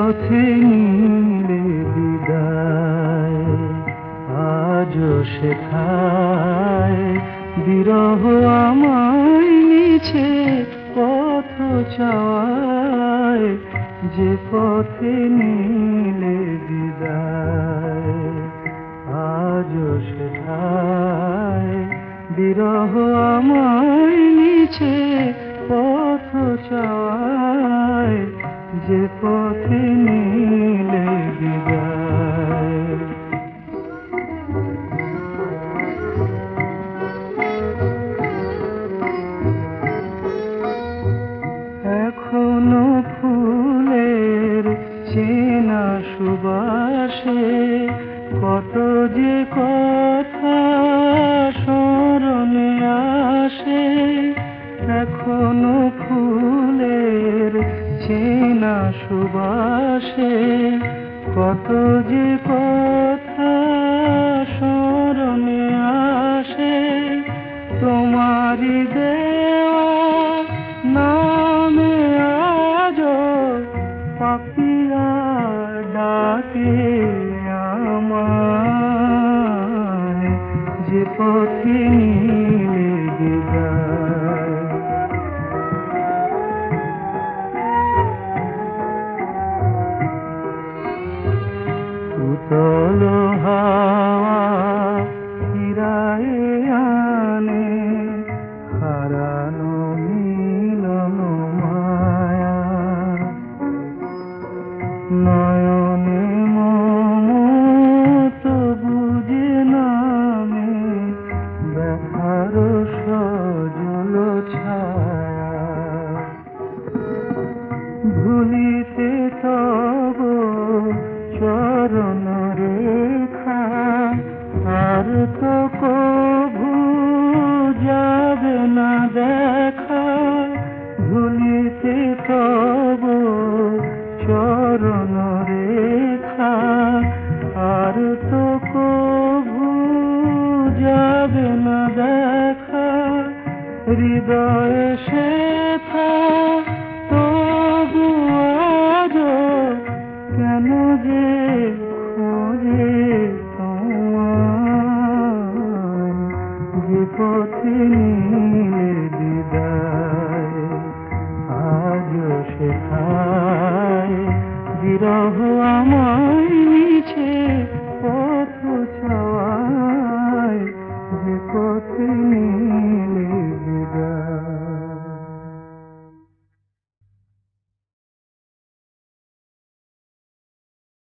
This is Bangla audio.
পথে নিলে বিদায়, আজও সেথায় বিরহ আমায় নিছে পথ চাওয়ায়, যে পথে নিলে বিদায়। আজও সেথায় বিরহ আমায় নিছে পথ চাওয়ায়, যে পথে নিলে বিদায়। এখনো ফুলের চেনা সুবাসে কত যে কথা স্মরণে আসে। এখনো ফুলের চেনা সুবাসে কত যে কথা স্মরণে আসে। তোমারি দেওয়া নামে আজো পাপিয়া ডাকে আমায়, যে পথে নিলে বিদায়। উতল হাওয়া ফিরায়ে আনে হারানো মিলন মায়া। নয়নে মমত বুঝে নামে ব্যথার সজল ছায়া। ভুলিতে তব চরণ রেখা আর তো কভু যাবে না দেখা। ভুলিতে তব চরণ রেখা আর তো কভু যাবে না দেখা। হৃদয়ে সেথা তবু আজো কেন যে খোঁজে তোমায়, যে পথে নিলে বিদায়। আজও সেথায় বিরহ আমায় নিছে